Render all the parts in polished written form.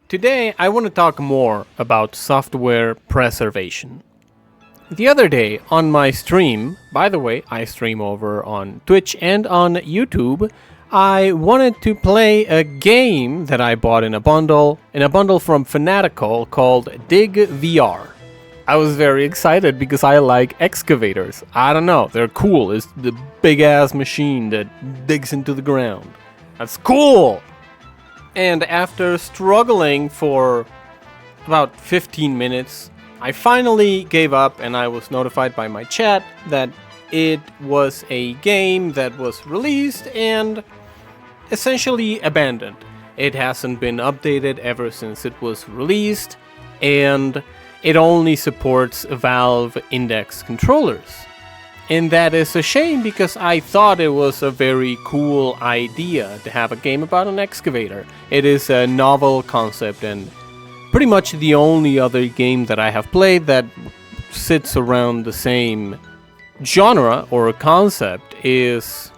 Today, I want to talk more about software preservation. The other day on my stream, by the way, I stream over on Twitch and on YouTube, I wanted to play a game that I bought in a bundle from Fanatical called Dig VR. I was very excited because I like excavators. I don't know, they're cool. It's the big ass machine that digs into the ground. That's cool! And after struggling for about 15 minutes, I finally gave up and I was notified by my chat that it was a game that was released and essentially abandoned. It hasn't been updated ever since it was released, and it only supports Valve Index controllers. And that is a shame because I thought it was a very cool idea to have a game about an excavator. It is a novel concept and pretty much the only other game that I have played that sits around the same genre or concept is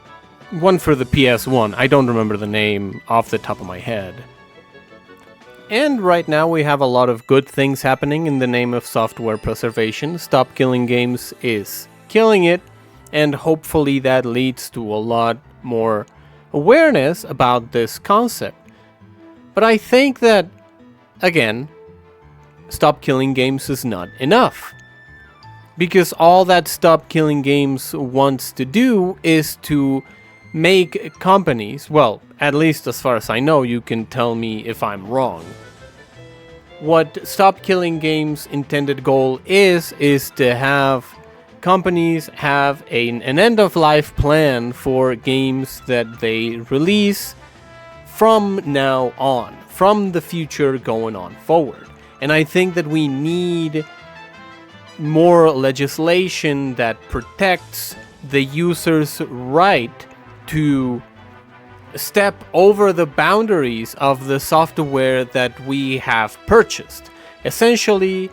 one for the PS1. I don't remember the name off the top of my head. And right now we have a lot of good things happening in the name of software preservation. Stop Killing Games is killing it, and hopefully that leads to a lot more awareness about this concept. But I think that, again, Stop Killing Games is not enough. Because all that Stop Killing Games wants to do is to make companies, well, at least as far as I know, you can tell me if I'm wrong. What Stop Killing Games' intended goal is to have companies have an end-of-life plan for games that they release from now on, from the future going on forward. And I think that we need more legislation that protects the user's right to step over the boundaries of the software that we have purchased. Essentially,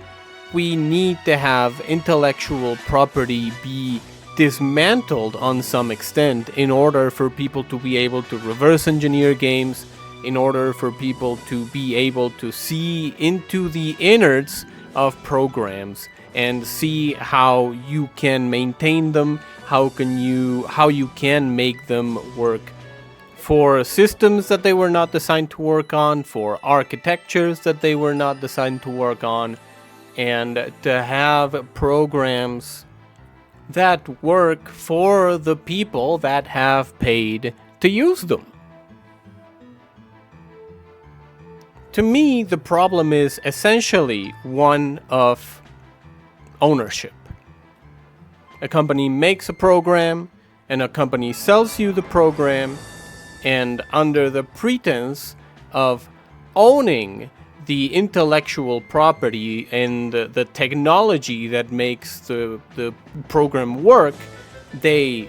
we need to have intellectual property be dismantled on some extent in order for people to be able to reverse engineer games, in order for people to be able to see into the innards of programs and see how you can maintain them, how you can make them work for systems that they were not designed to work on, for architectures that they were not designed to work on, and to have programs that work for the people that have paid to use them. To me, the problem is essentially one of ownership. A company makes a program, and a company sells you the program, and under the pretense of owning the intellectual property and the technology that makes the program work, they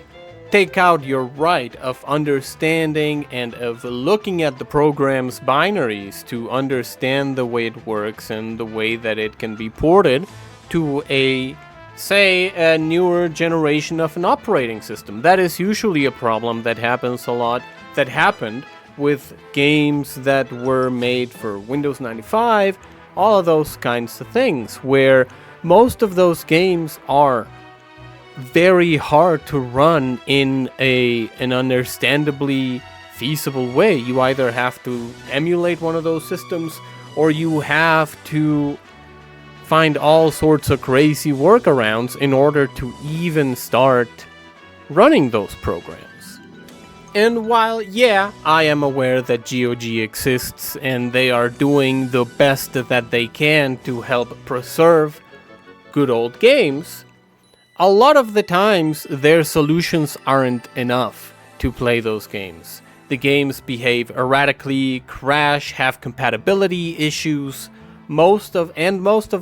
take out your right of understanding and of looking at the program's binaries to understand the way it works and the way that it can be ported to a newer generation of an operating system. That is usually a problem that happens a lot, that happened with games that were made for Windows 95, all of those kinds of things, where most of those games are very hard to run in an understandably feasible way. You either have to emulate one of those systems, or you have to find all sorts of crazy workarounds in order to even start running those programs. And while, yeah, I am aware that GOG exists and they are doing the best that they can to help preserve good old games, a lot of the times their solutions aren't enough to play those games. The games behave erratically, crash, have compatibility issues. Most of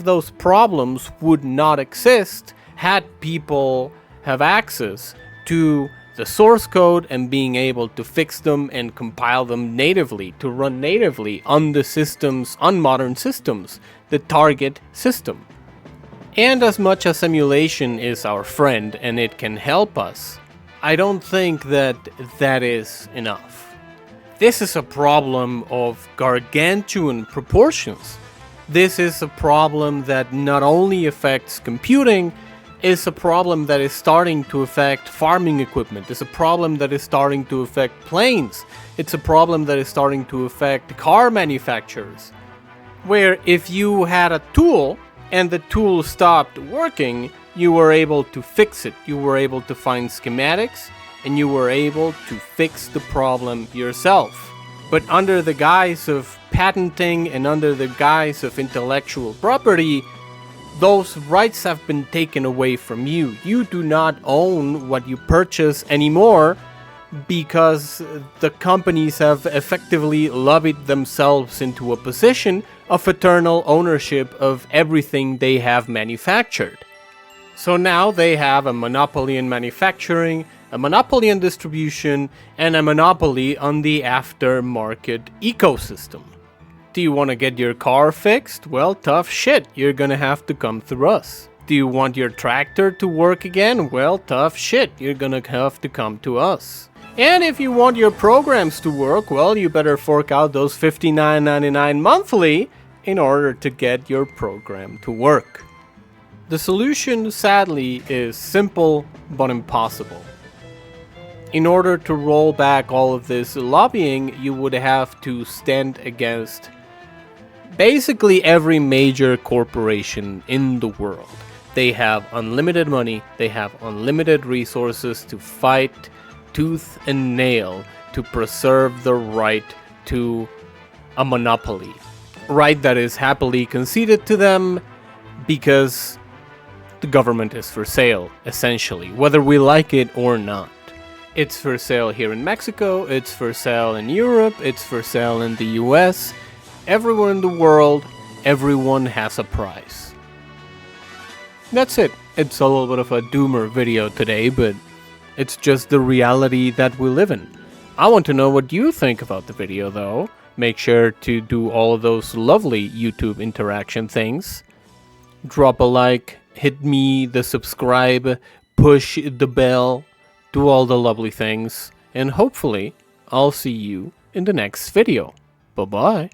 those problems would not exist had people have access to the source code and being able to fix them and compile them natively, to run natively on the systems, on modern systems, the target system. And as much as emulation is our friend and it can help us, I don't think that that is enough. This is a problem of gargantuan proportions. This is a problem that not only affects computing, it's a problem that is starting to affect farming equipment. It's a problem that is starting to affect planes. It's a problem that is starting to affect car manufacturers. Where if you had a tool and the tool stopped working, you were able to fix it. You were able to find schematics and you were able to fix the problem yourself. But under the guise of patenting and under the guise of intellectual property, those rights have been taken away from you. You do not own what you purchase anymore because the companies have effectively lobbied themselves into a position of eternal ownership of everything they have manufactured. So now they have a monopoly in manufacturing, a monopoly on distribution, and a monopoly on the aftermarket ecosystem. Do you want to get your car fixed? Well, tough shit, you're gonna have to come through us. Do you want your tractor to work again? Well, tough shit, you're gonna have to come to us. And if you want your programs to work, well, you better fork out those $59.99 monthly in order to get your program to work. The solution, sadly, is simple but impossible. In order to roll back all of this lobbying, you would have to stand against basically every major corporation in the world. They have unlimited money, they have unlimited resources to fight tooth and nail to preserve the right to a monopoly. Right that is happily conceded to them because the government is for sale, essentially, whether we like it or not. It's for sale here in Mexico, it's for sale in Europe, it's for sale in the US. Everywhere in the world, everyone has a price. That's it. It's a little bit of a doomer video today, but it's just the reality that we live in. I want to know what you think about the video though. Make sure to do all of those lovely YouTube interaction things. Drop a like, hit me the subscribe, push the bell, do all the lovely things, and hopefully I'll see you in the next video. Bye-bye.